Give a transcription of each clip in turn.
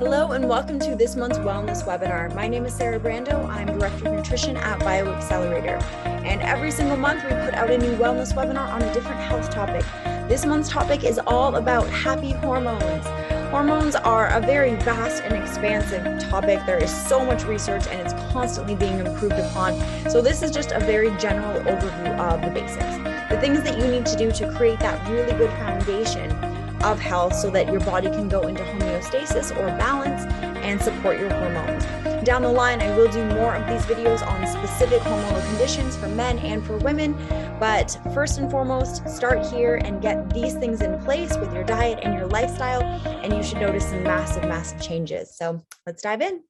Hello and welcome to this month's wellness webinar. My name is Sarah Brando. I'm Director of Nutrition at BioAccelerator. And every single month we put out a new wellness webinar on a different health topic. This month's topic is all about happy hormones. Hormones are a very vast and expansive topic. There is so much research and it's constantly being improved upon. So this is just a very general overview of the basics. The things that you need to do to create that really good foundation of health so that your body can go into homeostasis or balance and support your hormones. Down the line, I will do more of these videos on specific hormonal conditions for men and for women. But first and foremost, start here and get these things in place with your diet and your lifestyle, and you should notice some massive, massive changes. So let's dive in.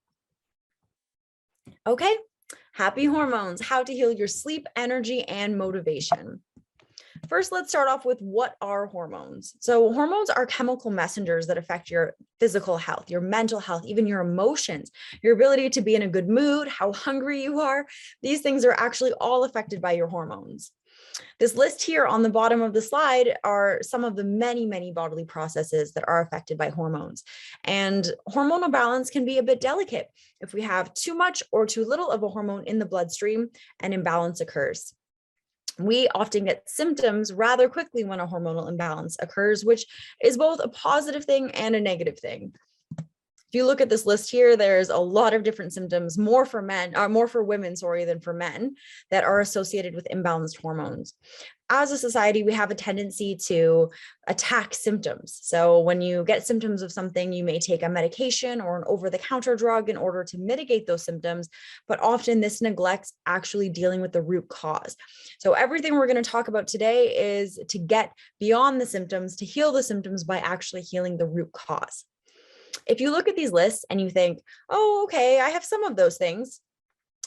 Okay, happy hormones, how to heal your sleep, energy, and motivation. First, let's start off with what are hormones. So hormones are chemical messengers that affect your physical health, your mental health, even your emotions, your ability to be in a good mood, how hungry you are. These things are actually all affected by your hormones. This list here on the bottom of the slide are some of the many, many bodily processes that are affected by hormones. And hormonal balance can be a bit delicate if we have too much or too little of a hormone in the bloodstream, an imbalance occurs. We often get symptoms rather quickly when a hormonal imbalance occurs, which is both a positive thing and a negative thing. If you look at this list here, there's a lot of different symptoms, more for women, than for men, that are associated with imbalanced hormones. As a society, we have a tendency to attack symptoms. So when you get symptoms of something, you may take a medication or an over-the-counter drug in order to mitigate those symptoms, but often this neglects actually dealing with the root cause. So everything we're going to talk about today is to get beyond the symptoms, to heal the symptoms by actually healing the root cause. If you look at these lists and you think, oh, okay, I have some of those things,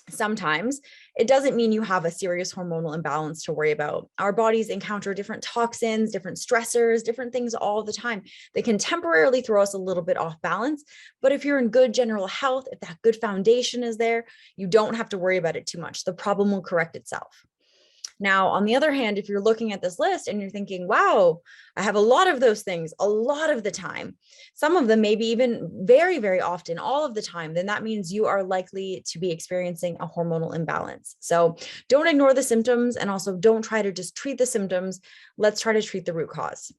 sometimes it doesn't mean you have a serious hormonal imbalance to worry about. Our bodies encounter different toxins, different stressors, different things all the time. They can temporarily throw us a little bit off balance, but if you're in good general health, if that good foundation is there, you don't have to worry about it too much. The problem will correct itself. Now, on the other hand, if you're looking at this list and you're thinking, wow, I have a lot of those things a lot of the time, some of them maybe even very, very often, all of the time, then that means you are likely to be experiencing a hormonal imbalance. So don't ignore the symptoms and also don't try to just treat the symptoms. Let's try to treat the root cause.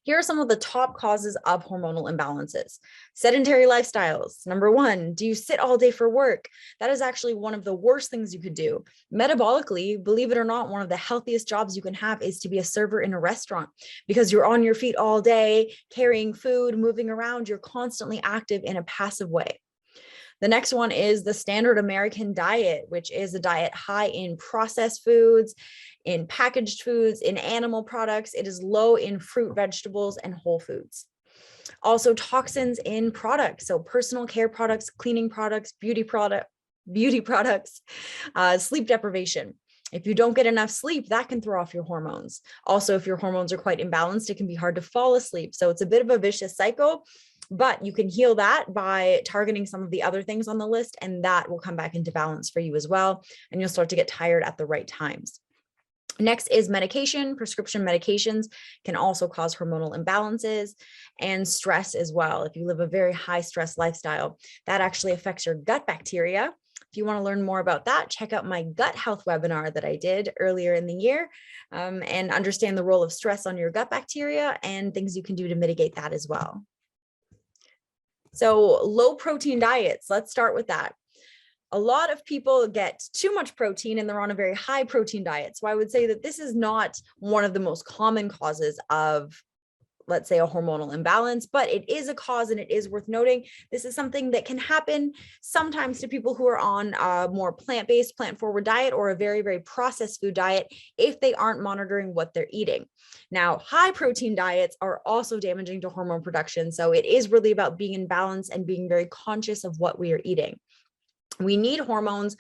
Here are some of the top causes of hormonal imbalances. Sedentary lifestyles. Number one, do you sit all day for work? That is actually one of the worst things you could do. Metabolically, believe it or not, one of the healthiest jobs you can have is to be a server in a restaurant because you're on your feet all day, carrying food, moving around. You're constantly active in a passive way. The next one is the standard American diet, which is a diet high in processed foods, in packaged foods, in animal products. It is low in fruit, vegetables, and whole foods. Also toxins in products. So personal care products, cleaning products, beauty products, sleep deprivation. If you don't get enough sleep, that can throw off your hormones. Also, if your hormones are quite imbalanced, it can be hard to fall asleep. So it's a bit of a vicious cycle, but you can heal that by targeting some of the other things on the list, and that will come back into balance for you as well. And you'll start to get tired at the right times. Next is medication. Prescription medications can also cause hormonal imbalances and stress as well. If you live a very high stress lifestyle, that actually affects your gut bacteria. If you want to learn more about that, check out my gut health webinar that I did earlier in the year and understand the role of stress on your gut bacteria and things you can do to mitigate that as well. So low protein diets, let's start with that. A lot of people get too much protein and they're on a very high protein diet. So I would say that this is not one of the most common causes of, let's say, a hormonal imbalance, but it is a cause and it is worth noting. This is something that can happen sometimes to people who are on a more plant-based, plant-forward diet or a very, very processed food diet if they aren't monitoring what they're eating. Now, high protein diets are also damaging to hormone production. So it is really about being in balance and being very conscious of what we are eating. We need hormones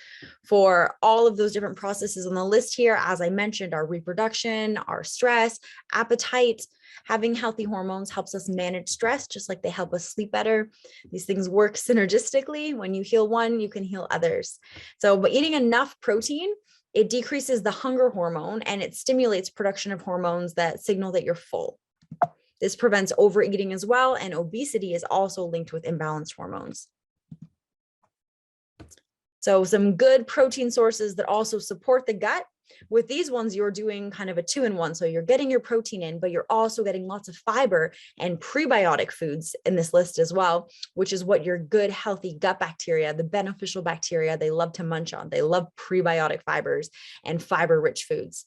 for all of those different processes on the list here. As I mentioned, our reproduction, our stress, appetite. Having healthy hormones helps us manage stress, just like they help us sleep better. These things work synergistically. When you heal one, you can heal others. So by eating enough protein, it decreases the hunger hormone and it stimulates production of hormones that signal that you're full. This prevents overeating as well, and obesity is also linked with imbalanced hormones. So some good protein sources that also support the gut. With these ones, you're doing kind of a 2-in-1. So you're getting your protein in, but you're also getting lots of fiber and prebiotic foods in this list as well, which is what your good, healthy gut bacteria, the beneficial bacteria, they love to munch on. They love prebiotic fibers and fiber-rich foods.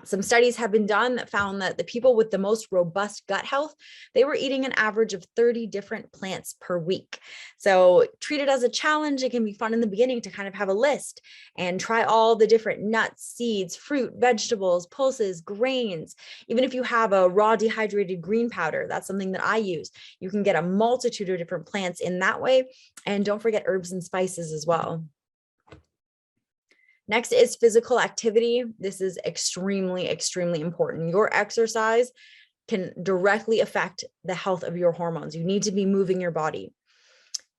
Some studies have been done that found that the people with the most robust gut health, they were eating an average of 30 different plants per week. So treat it as a challenge. It can be fun in the beginning to kind of have a list and try all the different nuts, seeds, fruit, vegetables, pulses, grains. Even if you have a raw dehydrated green powder, that's something that I use. You can get a multitude of different plants in that way. And don't forget herbs and spices as well. Next is physical activity. This is extremely, extremely important. Your exercise can directly affect the health of your hormones. You need to be moving your body.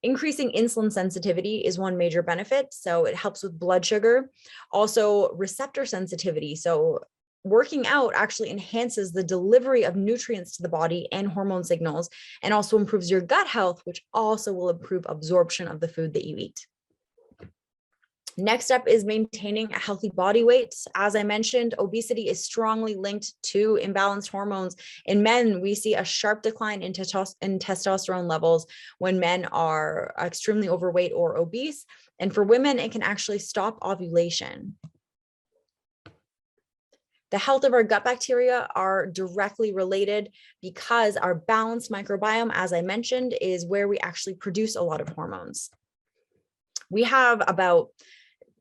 Increasing insulin sensitivity is one major benefit. So it helps with blood sugar. Also, receptor sensitivity. So working out actually enhances the delivery of nutrients to the body and hormone signals, and also improves your gut health, which also will improve absorption of the food that you eat. Next up is maintaining a healthy body weight. As I mentioned, obesity is strongly linked to imbalanced hormones. In men, we see a sharp decline in testosterone levels when men are extremely overweight or obese. And for women, it can actually stop ovulation. The health of our gut bacteria are directly related because our balanced microbiome, as I mentioned, is where we actually produce a lot of hormones. We have about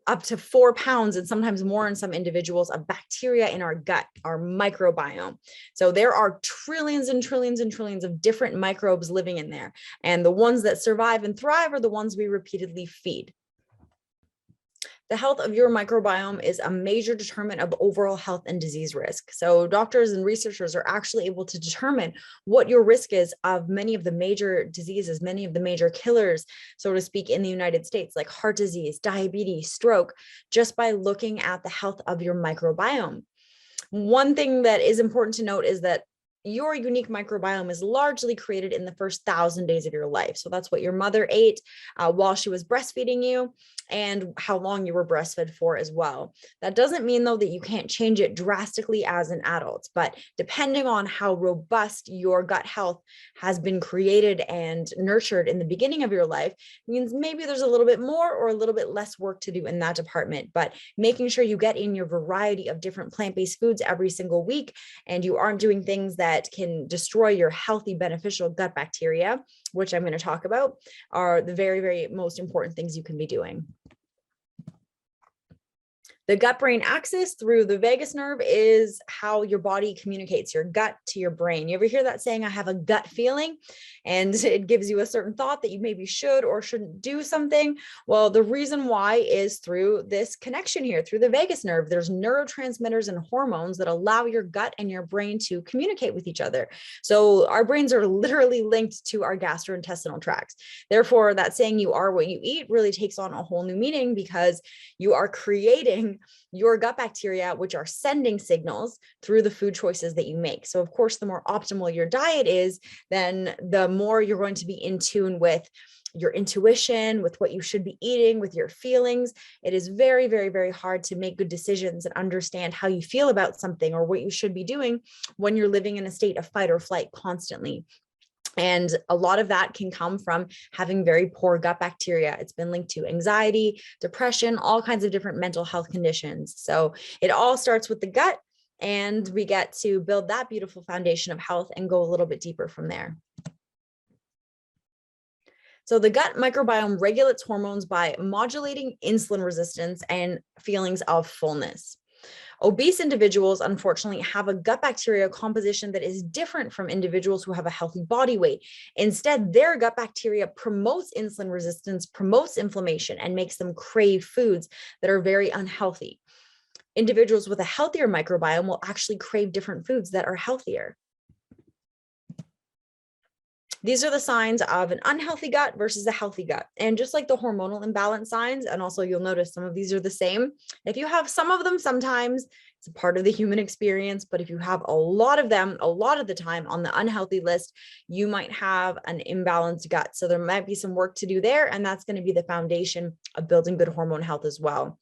up to 4 pounds and sometimes more in some individuals of bacteria in our gut, our microbiome. So there are trillions and trillions and trillions of different microbes living in there. And the ones that survive and thrive are the ones we repeatedly feed. The health of your microbiome is a major determinant of overall health and disease risk. So doctors and researchers are actually able to determine what your risk is of many of the major diseases, many of the major killers, so to speak, in the United States, like heart disease, diabetes, stroke, just by looking at the health of your microbiome. One thing that is important to note is that your unique microbiome is largely created in the first 1,000 days of your life. So that's what your mother ate while she was breastfeeding you, and how long you were breastfed for as well. That doesn't mean, though, that you can't change it drastically as an adult, but depending on how robust your gut health has been created and nurtured in the beginning of your life, means maybe there's a little bit more or a little bit less work to do in that department. But making sure you get in your variety of different plant-based foods every single week, and you aren't doing things that can destroy your healthy, beneficial gut bacteria, which I'm going to talk about, are the very, very most important things you can be doing. The gut-brain axis through the vagus nerve is how your body communicates your gut to your brain. You ever hear that saying, I have a gut feeling, and it gives you a certain thought that you maybe should or shouldn't do something? Well, the reason why is through this connection here, through the vagus nerve. There's neurotransmitters and hormones that allow your gut and your brain to communicate with each other. So our brains are literally linked to our gastrointestinal tracts. Therefore, that saying you are what you eat really takes on a whole new meaning, because you are creating your gut bacteria, which are sending signals through the food choices that you make. So of course, the more optimal your diet is, then the more you're going to be in tune with your intuition, with what you should be eating, with your feelings. It is very, very, very hard to make good decisions and understand how you feel about something or what you should be doing when you're living in a state of fight or flight constantly. And a lot of that can come from having very poor gut bacteria. It's been linked to anxiety, depression, all kinds of different mental health conditions. So it all starts with the gut, and we get to build that beautiful foundation of health and go a little bit deeper from there. So the gut microbiome regulates hormones by modulating insulin resistance and feelings of fullness. Obese individuals, unfortunately, have a gut bacteria composition that is different from individuals who have a healthy body weight. Instead, their gut bacteria promotes insulin resistance, promotes inflammation, and makes them crave foods that are very unhealthy. Individuals with a healthier microbiome will actually crave different foods that are healthier. These are the signs of an unhealthy gut versus a healthy gut. And just like the hormonal imbalance signs, and also you'll notice some of these are the same. If you have some of them, sometimes It's a part of the human experience, but if you have a lot of them, a lot of the time on the unhealthy list, you might have an imbalanced gut. So there might be some work to do there, and that's going to be the foundation of building good hormone health as well.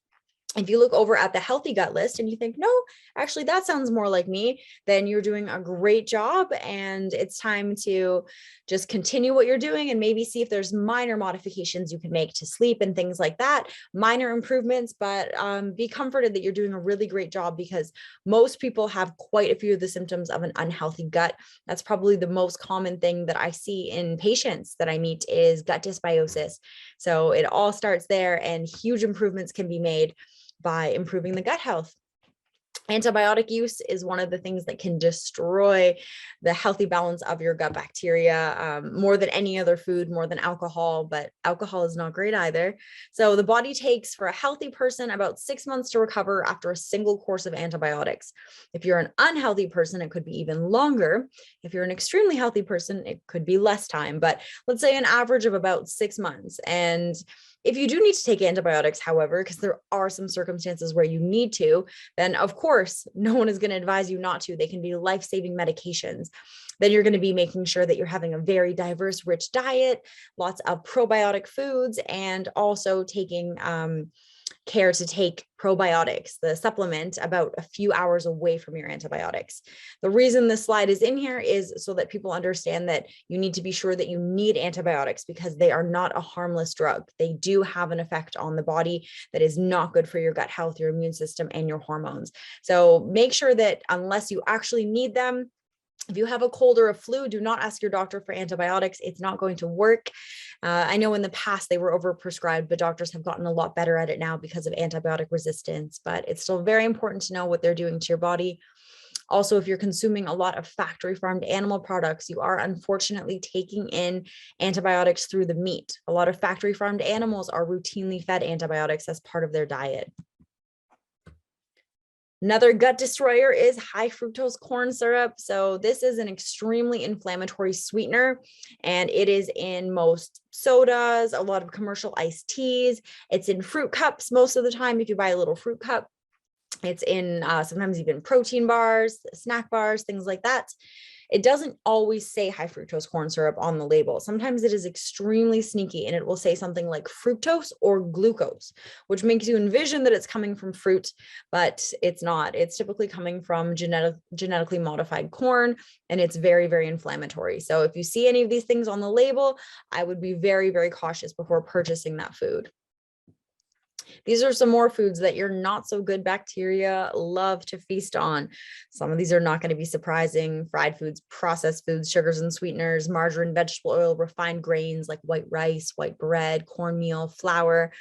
If you look over at the healthy gut list and you think, no, actually, that sounds more like me, then you're doing a great job. And it's time to just continue what you're doing and maybe see if there's minor modifications you can make to sleep and things like that, minor improvements, but be comforted that you're doing a really great job, because most people have quite a few of the symptoms of an unhealthy gut. That's probably the most common thing that I see in patients that I meet is gut dysbiosis. So it all starts there, and huge improvements can be made by improving the gut health. Antibiotic use is one of the things that can destroy the healthy balance of your gut bacteria, more than any other food, more than alcohol, but alcohol is not great either. So the body takes, for a healthy person, about 6 months to recover after a single course of antibiotics. If you're an unhealthy person, it could be even longer. If you're an extremely healthy person, it could be less time, but let's say an average of about 6 months. And if you do need to take antibiotics, however, because there are some circumstances where you need to, then of course, no one is going to advise you not to. They can be life-saving medications. Then you're going to be making sure that you're having a very diverse, rich diet, lots of probiotic foods, and also taking care to take probiotics, the supplement, about a few hours away from your antibiotics. The reason this slide is in here is so that people understand that you need to be sure that you need antibiotics, because they are not a harmless drug. They do have an effect on the body that is not good for your gut health, your immune system, and your hormones. So make sure that unless you actually need them, if you have a cold or a flu, do not ask your doctor for antibiotics. It's not going to work. I know in the past they were overprescribed, but doctors have gotten a lot better at it now because of antibiotic resistance. But it's still very important to know what they're doing to your body. Also, if you're consuming a lot of factory farmed animal products, you are unfortunately taking in antibiotics through the meat. A lot of factory farmed animals are routinely fed antibiotics as part of their diet. Another gut destroyer is high fructose corn syrup. So this is an extremely inflammatory sweetener, and it is in most sodas, a lot of commercial iced teas. It's in fruit cups most of the time if you buy a little fruit cup. It's in sometimes even protein bars, snack bars, things like that. It doesn't always say high fructose corn syrup on the label. Sometimes it is extremely sneaky and it will say something like fructose or glucose, which makes you envision that it's coming from fruit, but it's not. It's typically coming from genetically modified corn, and it's very, very inflammatory. So if you see any of these things on the label, I would be very, very cautious before purchasing that food. These are some more foods that your not so good bacteria love to feast on. Some of these are not going to be surprising: fried foods, processed foods, sugars and sweeteners, margarine, vegetable oil, refined grains like white rice, white bread, cornmeal, flour,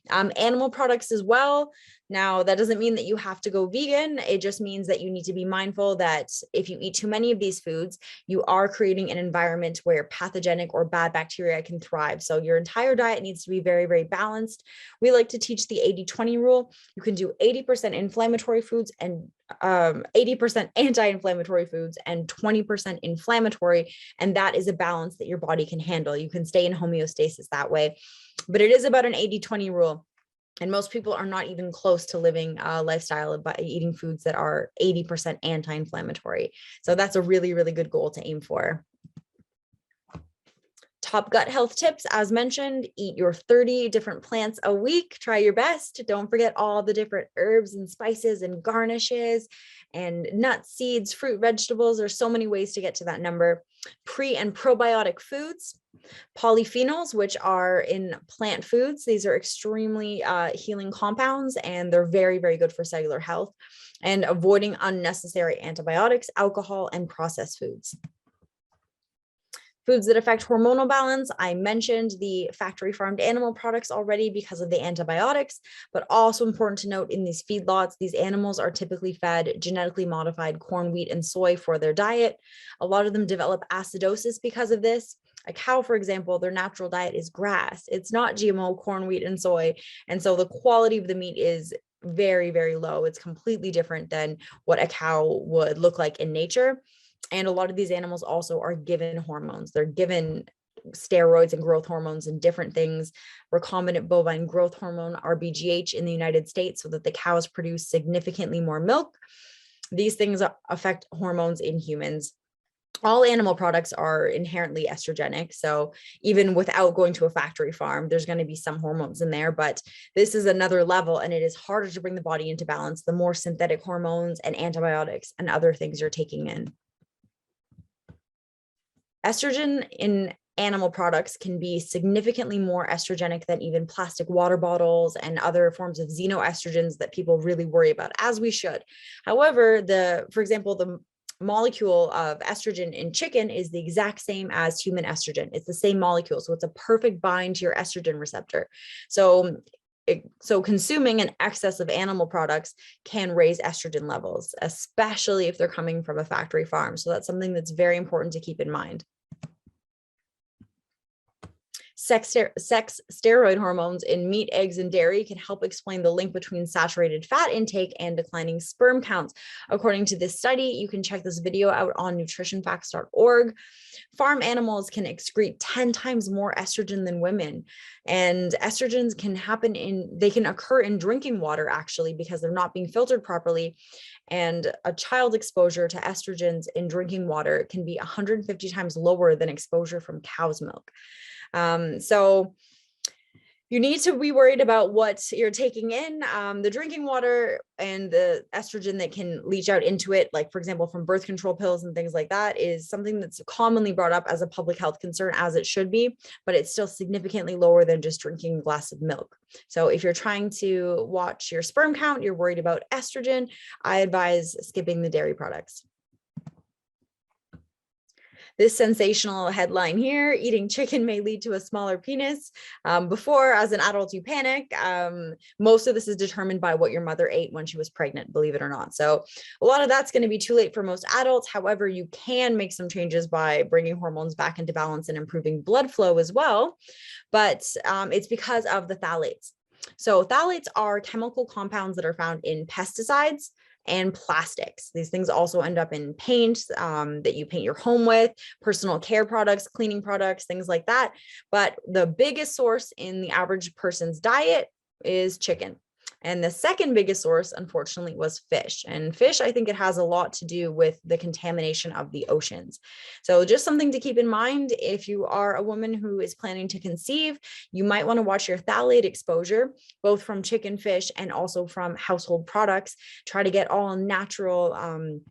animal products as well. Now, that doesn't mean that you have to go vegan. It just means that you need to be mindful that if you eat too many of these foods, you are creating an environment where pathogenic or bad bacteria can thrive. So your entire diet needs to be very, very balanced. We like to teach the 80-20 rule. You can do 80% inflammatory foods and 80% anti-inflammatory foods and 20% inflammatory. And that is a balance that your body can handle. You can stay in homeostasis that way. But it is about an 80-20 rule. And most people are not even close to living a lifestyle by eating foods that are 80% anti-inflammatory. So that's a really, really good goal to aim for. Top gut health tips, as mentioned: eat your 30 different plants a week. Try your best. Don't forget all the different herbs and spices and garnishes and nuts, seeds, fruit, vegetables. There's so many ways to get to that number. Pre and probiotic foods. Polyphenols, which are in plant foods. These are extremely healing compounds, and they're very, very good for cellular health. And avoiding unnecessary antibiotics, alcohol, and processed foods. Foods that affect hormonal balance. I mentioned the factory farmed animal products already because of the antibiotics, but also important to note, in these feedlots, these animals are typically fed genetically modified corn, wheat, and soy for their diet. A lot of them develop acidosis because of this. A cow, for example, their natural diet is grass. It's not GMO corn, wheat, and soy. And so the quality of the meat is very, very low. It's completely different than what a cow would look like in nature. And a lot of these animals also are given hormones. They're given steroids and growth hormones and different things, recombinant bovine growth hormone, RBGH, in the United States so that the cows produce significantly more milk. These things affect hormones in humans. All animal products are inherently estrogenic. So even without going to a factory farm, there's going to be some hormones in there, but this is another level, and it is harder to bring the body into balance the more synthetic hormones and antibiotics and other things you're taking in. Estrogen in animal products can be significantly more estrogenic than even plastic water bottles and other forms of xenoestrogens that people really worry about, as we should. However, for example, the molecule of estrogen in chicken is the exact same as human estrogen. It's the same molecule. So it's a perfect bind to your estrogen receptor. So consuming an excess of animal products can raise estrogen levels, especially if they're coming from a factory farm. So that's something that's very important to keep in mind. Sex steroid hormones in meat, eggs, and dairy can help explain the link between saturated fat intake and declining sperm counts. According to this study, you can check this video out on nutritionfacts.org. Farm animals can excrete 10 times more estrogen than women. And estrogens can occur in drinking water, actually, because they're not being filtered properly. And a child exposure to estrogens in drinking water can be 150 times lower than exposure from cow's milk. So you need to be worried about what you're taking in. The drinking water and the estrogen that can leach out into it, like, for example, from birth control pills and things like that, is something that's commonly brought up as a public health concern, as it should be, but it's still significantly lower than just drinking a glass of milk. So if you're trying to watch your sperm count, you're worried about estrogen, I advise skipping the dairy products. This sensational headline here: eating chicken may lead to a smaller penis. Before, as an adult, you panic. Most of this is determined by what your mother ate when she was pregnant, believe it or not. So a lot of that's going to be too late for most adults. However, you can make some changes by bringing hormones back into balance and improving blood flow as well. But it's because of the phthalates. So phthalates are chemical compounds that are found in pesticides and plastics. These things also end up in paint that you paint your home with, personal care products, cleaning products, things like that. But the biggest source in the average person's diet is chicken. And the second biggest source, unfortunately, was fish. And fish, I think it has a lot to do with the contamination of the oceans. So just something to keep in mind: if you are a woman who is planning to conceive, you might want to watch your phthalate exposure, both from chicken, fish, and also from household products. Try to get all natural,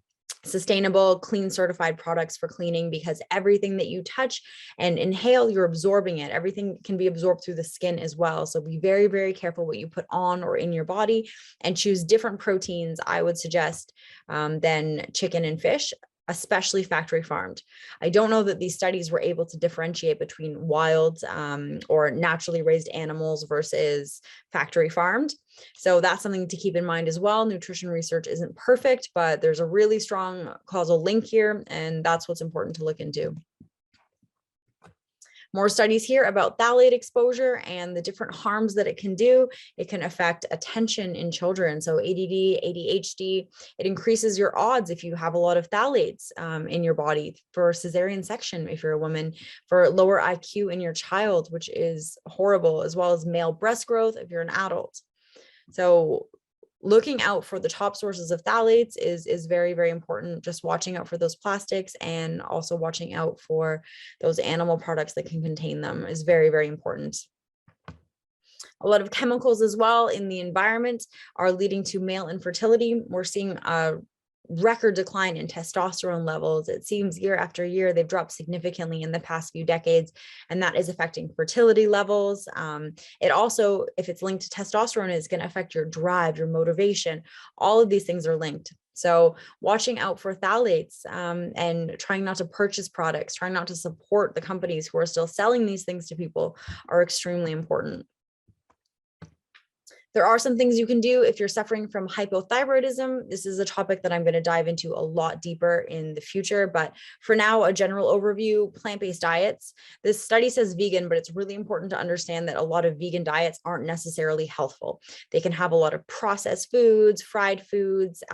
sustainable, clean, certified products for cleaning, because everything that you touch and inhale, you're absorbing it. Everything can be absorbed through the skin as well. So be very, very careful what you put on or in your body, and choose different proteins, I would suggest, than chicken and fish, especially factory farmed. I don't know that these studies were able to differentiate between wild or naturally raised animals versus factory farmed. So that's something to keep in mind as well. Nutrition research isn't perfect, but there's a really strong causal link here, and that's what's important to look into. More studies here about phthalate exposure and the different harms that it can do. It can affect attention in children. So ADD, ADHD, it increases your odds if you have a lot of phthalates in your body, for cesarean section if you're a woman, for lower IQ in your child, which is horrible, as well as male breast growth if you're an adult. So looking out for the top sources of phthalates is very, very important. Just watching out for those plastics and also watching out for those animal products that can contain them is very, very important. A lot of chemicals as well in the environment are leading to male infertility. We're seeing a record decline in testosterone levels. It seems year after year, they've dropped significantly in the past few decades, and that is affecting fertility levels. It also, if it's linked to testosterone, is going to affect your drive, your motivation. All of these things are linked. So watching out for phthalates and trying not to purchase products, trying not to support the companies who are still selling these things to people are extremely important. There are some things you can do if you're suffering from hypothyroidism. This is a topic that I'm going to dive into a lot deeper in the future, but for now, a general overview: plant-based diets. This study says vegan, but it's really important to understand that a lot of vegan diets aren't necessarily healthful. They can have a lot of processed foods, fried foods,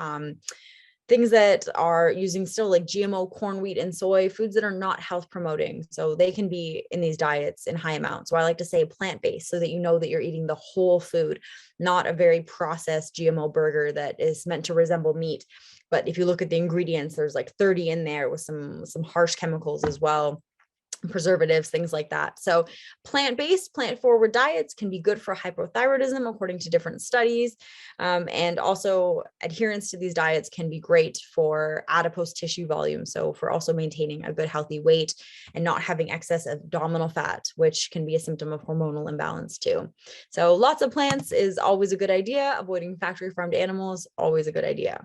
things that are using still like GMO corn, wheat, and soy, foods that are not health promoting. So they can be in these diets in high amounts. So I like to say plant-based so that you know that you're eating the whole food, not a very processed GMO burger that is meant to resemble meat. But if you look at the ingredients, there's like 30 in there with some harsh chemicals as well, preservatives, things like that. So plant-based, plant-forward diets can be good for hypothyroidism, according to different studies. And also adherence to these diets can be great for adipose tissue volume. So for also maintaining a good, healthy weight and not having excess abdominal fat, which can be a symptom of hormonal imbalance too. So lots of plants is always a good idea. Avoiding factory farmed animals, always a good idea.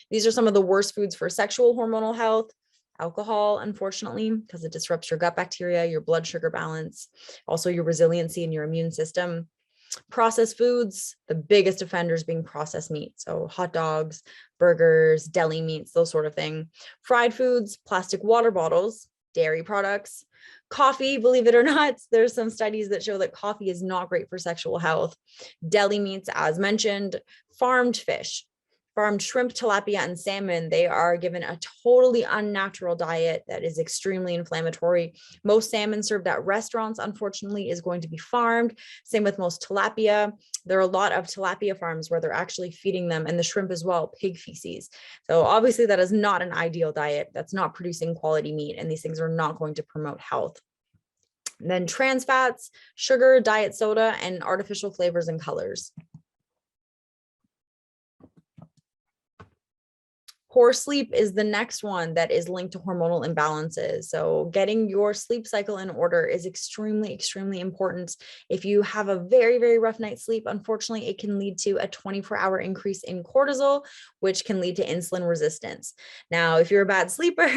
These are some of the worst foods for sexual hormonal health. Alcohol, unfortunately, because it disrupts your gut bacteria, your blood sugar balance, also your resiliency and your immune system. Processed foods, the biggest offenders being processed meat. So hot dogs, burgers, deli meats, those sort of thing. Fried foods, plastic water bottles, dairy products, coffee, believe it or not, there's some studies that show that coffee is not great for sexual health. Deli meats, as mentioned, farmed fish. Farmed shrimp, tilapia, and salmon, they are given a totally unnatural diet that is extremely inflammatory. Most salmon served at restaurants, unfortunately, is going to be farmed. Same with most tilapia. There are a lot of tilapia farms where they're actually feeding them, and the shrimp as well, pig feces. So obviously that is not an ideal diet. That's not producing quality meat, and these things are not going to promote health. And then trans fats, sugar, diet soda, and artificial flavors and colors. Poor sleep is the next one that is linked to hormonal imbalances. So getting your sleep cycle in order is extremely, extremely important. If you have a very, very rough night's sleep, unfortunately, it can lead to a 24-hour increase in cortisol, which can lead to insulin resistance. Now, if you're a bad sleeper,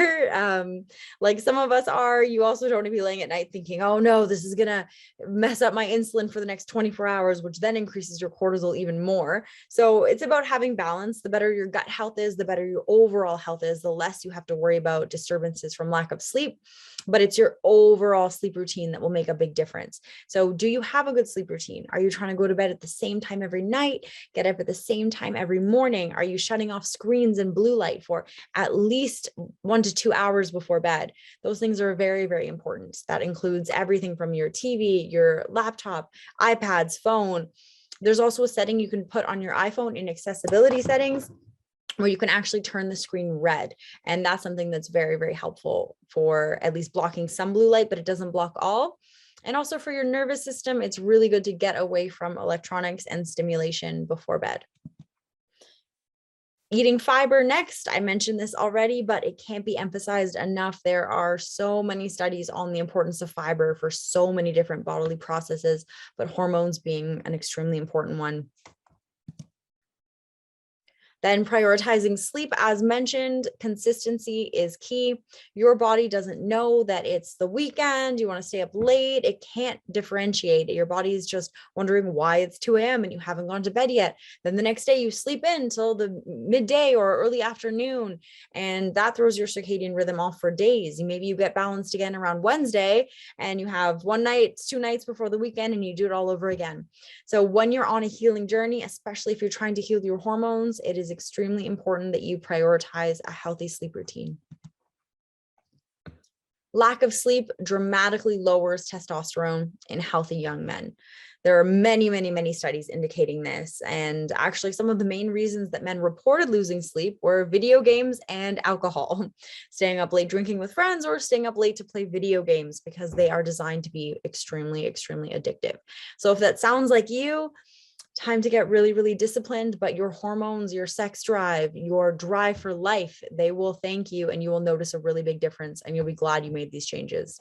like some of us are, you also don't want to be laying at night thinking, oh no, this is going to mess up my insulin for the next 24 hours, which then increases your cortisol even more. So it's about having balance. The better your gut health is, the better your overall health is, the less you have to worry about disturbances from lack of sleep. But it's your overall sleep routine that will make a big difference. So do you have a good sleep routine? Are you trying to go to bed at the same time every night, get up at the same time every morning? Are you shutting off screens and blue light for at least 1 to 2 hours before bed? Those things are very, very important. That includes everything from your TV, your laptop, iPads, phone. There's also a setting you can put on your iPhone in accessibility settings where you can actually turn the screen red. And that's something that's very, very helpful for at least blocking some blue light, but it doesn't block all. And also for your nervous system, it's really good to get away from electronics and stimulation before bed. Eating fiber next, I mentioned this already, but it can't be emphasized enough. There are so many studies on the importance of fiber for so many different bodily processes, but hormones being an extremely important one. Then prioritizing sleep, as mentioned, consistency is key. Your body doesn't know that it's the weekend, you want to stay up late. It can't differentiate. Your body is just wondering why it's 2 a.m. and you haven't gone to bed yet. Then the next day you sleep in till the midday or early afternoon, and that throws your circadian rhythm off for days. Maybe you get balanced again around Wednesday and you have 1 night, 2 nights before the weekend, and you do it all over again. So when you're on a healing journey, especially if you're trying to heal your hormones, it is extremely important that you prioritize a healthy sleep routine. Lack of sleep dramatically lowers testosterone in healthy young men. There are many, many, many studies indicating this. And actually, some of the main reasons that men reported losing sleep were video games and alcohol, staying up late drinking with friends or staying up late to play video games, because they are designed to be extremely, extremely addictive. So if that sounds like you, time to get really, really disciplined, but your hormones, your sex drive, your drive for life, they will thank you, and you will notice a really big difference, and you'll be glad you made these changes.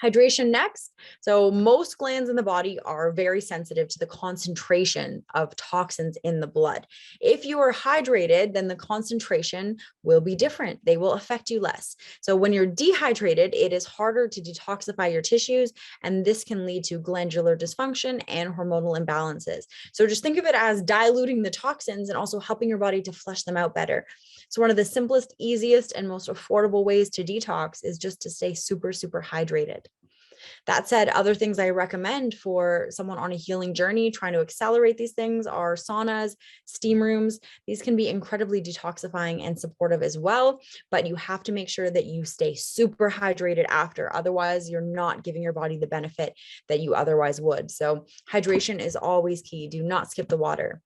Hydration next. So most glands in the body are very sensitive to the concentration of toxins in the blood. If you are hydrated, then the concentration will be different. They will affect you less. So when you're dehydrated, it is harder to detoxify your tissues, and this can lead to glandular dysfunction and hormonal imbalances. So just think of it as diluting the toxins and also helping your body to flush them out better. So one of the simplest, easiest, and most affordable ways to detox is just to stay super, super hydrated. That said, other things I recommend for someone on a healing journey trying to accelerate these things are saunas, steam rooms. These can be incredibly detoxifying and supportive as well, but you have to make sure that you stay super hydrated after. Otherwise, you're not giving your body the benefit that you otherwise would. So hydration is always key. Do not skip the water.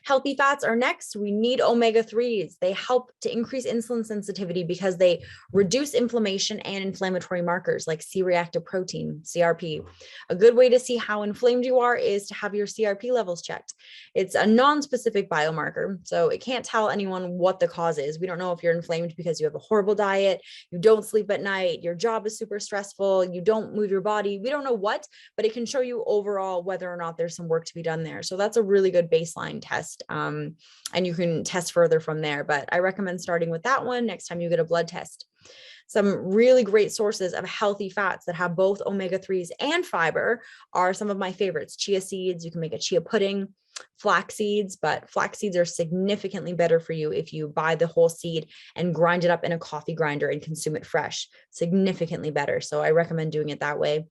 Healthy fats are next. We need omega-3s. They help to increase insulin sensitivity because they reduce inflammation and inflammatory markers like C-reactive protein, CRP. A good way to see how inflamed you are is to have your CRP levels checked. It's a non-specific biomarker, so it can't tell anyone what the cause is. We don't know if you're inflamed because you have a horrible diet, you don't sleep at night, your job is super stressful, you don't move your body. We don't know what, but it can show you overall whether or not there's some work to be done there. So that's a really good baseline test. And you can test further from there, but I recommend starting with that one next time you get a blood test. Some really great sources of healthy fats that have both omega-3s and fiber are some of my favorites. Chia seeds, you can make a chia pudding, flax seeds, but flax seeds are significantly better for you if you buy the whole seed and grind it up in a coffee grinder and consume it fresh, significantly better. So I recommend doing it that way.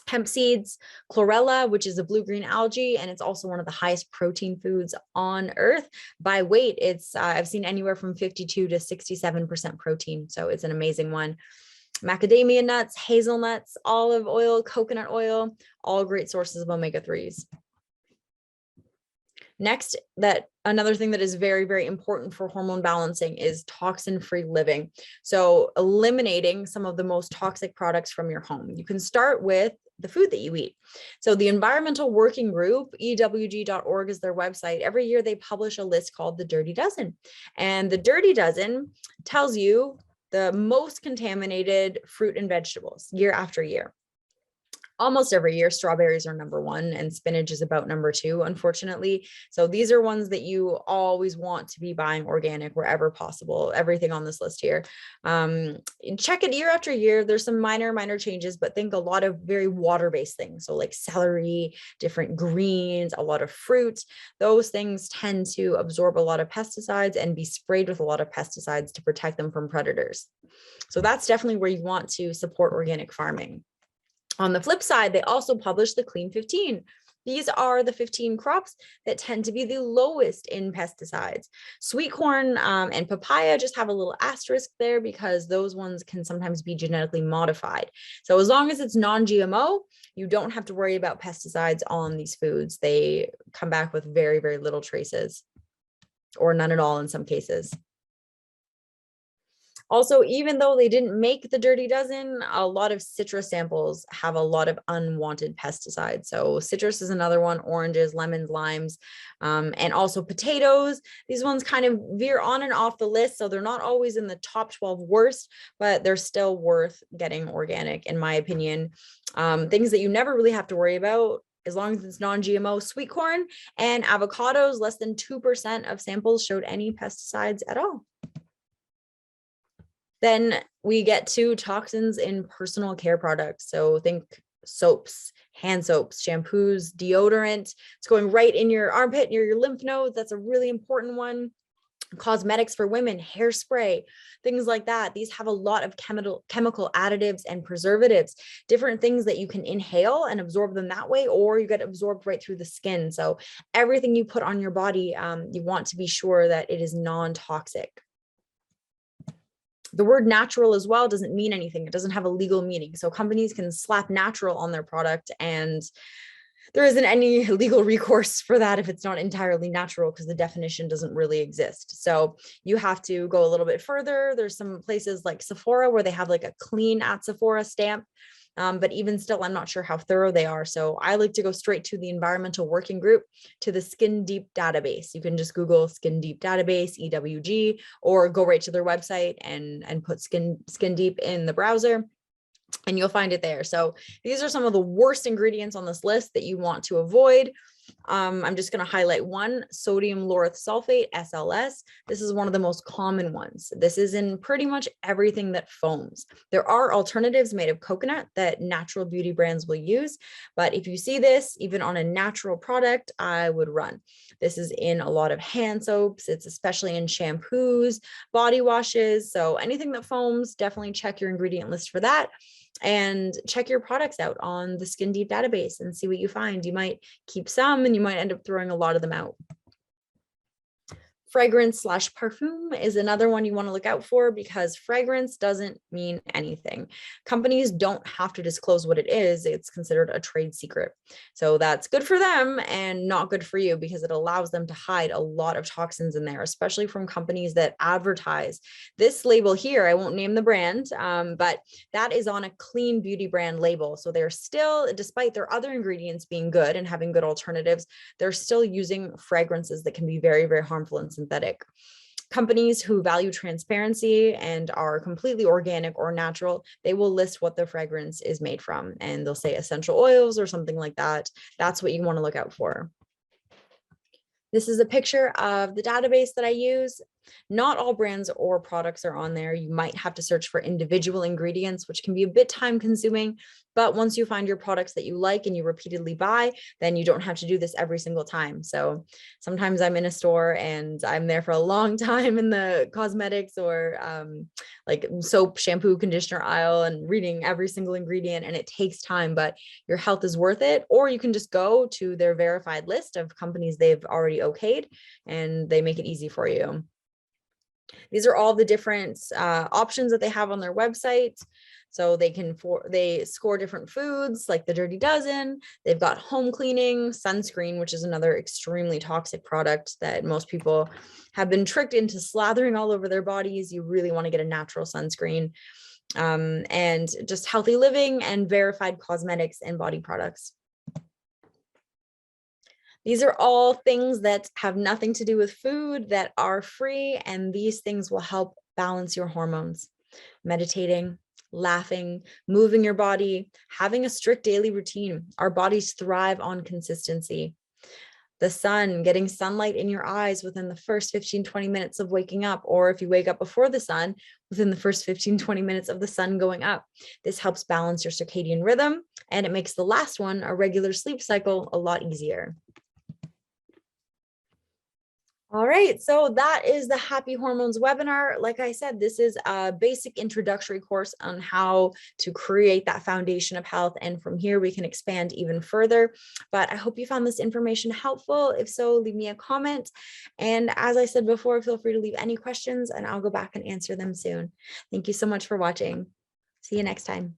Hemp seeds, chlorella, which is a blue-green algae, and it's also one of the highest protein foods on earth. By weight, it's I've seen anywhere from 52 to 67% protein, so it's an amazing one. Macadamia nuts, hazelnuts, olive oil, coconut oil, all great sources of omega-3s. Next, another thing that is very, very important for hormone balancing is toxin-free living. So eliminating some of the most toxic products from your home. You can start with the food that you eat. So the Environmental Working Group, ewg.org is their website. Every year they publish a list called the Dirty Dozen. And the Dirty Dozen tells you the most contaminated fruit and vegetables year after year. Almost every year, strawberries are number one and spinach is about number two, unfortunately. So these are ones that you always want to be buying organic wherever possible, everything on this list here. Check it year after year. There's some minor changes, but think a lot of very water-based things. So like celery, different greens, a lot of fruit, those things tend to absorb a lot of pesticides and be sprayed with a lot of pesticides to protect them from predators. So that's definitely where you want to support organic farming. On the flip side, they also publish the Clean 15. These are the 15 crops that tend to be the lowest in pesticides. Sweet corn and papaya just have a little asterisk there because those ones can sometimes be genetically modified. So as long as it's non-GMO, you don't have to worry about pesticides on these foods. They come back with very, very little traces, or none at all in some cases. Also, even though they didn't make the Dirty Dozen, a lot of citrus samples have a lot of unwanted pesticides. So citrus is another one, oranges, lemons, limes, and also potatoes. These ones kind of veer on and off the list. So they're not always in the top 12 worst, but they're still worth getting organic, in my opinion. Things that you never really have to worry about, as long as it's non-GMO, sweet corn and avocados, less than 2% of samples showed any pesticides at all. Then we get to toxins in personal care products. So think soaps, hand soaps, shampoos, deodorant. It's going right in your armpit, near your lymph nodes. That's a really important one. Cosmetics for women, hairspray, things like that. These have a lot of chemical additives and preservatives, different things that you can inhale and absorb them that way, or you get absorbed right through the skin. So everything you put on your body, you want to be sure that it is non-toxic. The word natural as well doesn't mean anything. It doesn't have a legal meaning. So companies can slap natural on their product and there isn't any legal recourse for that if it's not entirely natural because the definition doesn't really exist. So you have to go a little bit further. There's some places like Sephora where they have like a clean at Sephora stamp. But even still, I'm not sure how thorough they are. So I like to go straight to the Environmental Working Group, to the Skin Deep database. You can just Google Skin Deep database, EWG, or go right to their website and put Skin Deep in the browser, and you'll find it there. So these are some of the worst ingredients on this list that you want to avoid. I'm just going to highlight one, sodium lauryl sulfate, SLS. This is one of the most common ones. This is in pretty much everything that foams. There are alternatives made of coconut that natural beauty brands will use, but if you see this, even on a natural product, I would run. This is in a lot of hand soaps. It's especially in shampoos, body washes. So anything that foams, definitely check your ingredient list for that. And check your products out on the Skin Deep database and see what you find. You might keep some and you might end up throwing a lot of them out. Fragrance / parfum is another one you want to look out for, because fragrance doesn't mean anything. Companies don't have to disclose what it is. It's considered a trade secret. So that's good for them and not good for you, because it allows them to hide a lot of toxins in there, especially from companies that advertise. This label here, I won't name the brand, but that is on a clean beauty brand label. So they're still, despite their other ingredients being good and having good alternatives, they're still using fragrances that can be very, very harmful and synthetic. Companies who value transparency and are completely organic or natural, they will list what the fragrance is made from, and they'll say essential oils or something like that. That's what you want to look out for. This is a picture of the database that I use. Not all brands or products are on there. You might have to search for individual ingredients, which can be a bit time consuming. But once you find your products that you like and you repeatedly buy, then you don't have to do this every single time. So sometimes I'm in a store and I'm there for a long time in the cosmetics or like soap, shampoo, conditioner aisle and reading every single ingredient, and it takes time, but your health is worth it. Or you can just go to their verified list of companies they've already okayed, and they make it easy for you. These are all the different options that they have on their website. So they score different foods like the Dirty Dozen. They've got home cleaning, sunscreen, which is another extremely toxic product that most people have been tricked into slathering all over their bodies. You really want to get a natural sunscreen, and just healthy living and verified cosmetics and body products. These are all things that have nothing to do with food, that are free, and these things will help balance your hormones. Meditating, laughing, moving your body, having a strict daily routine. Our bodies thrive on consistency. The sun, getting sunlight in your eyes within the first 15-20 minutes of waking up, or if you wake up before the sun, within the first 15-20 minutes of the sun going up. This helps balance your circadian rhythm, and it makes the last one, a regular sleep cycle, a lot easier. All right, so that is the Happy Hormones webinar. Like I said, this is a basic introductory course on how to create that foundation of health. And from here, we can expand even further. But I hope you found this information helpful. If so, leave me a comment. And as I said before, feel free to leave any questions and I'll go back and answer them soon. Thank you so much for watching. See you next time.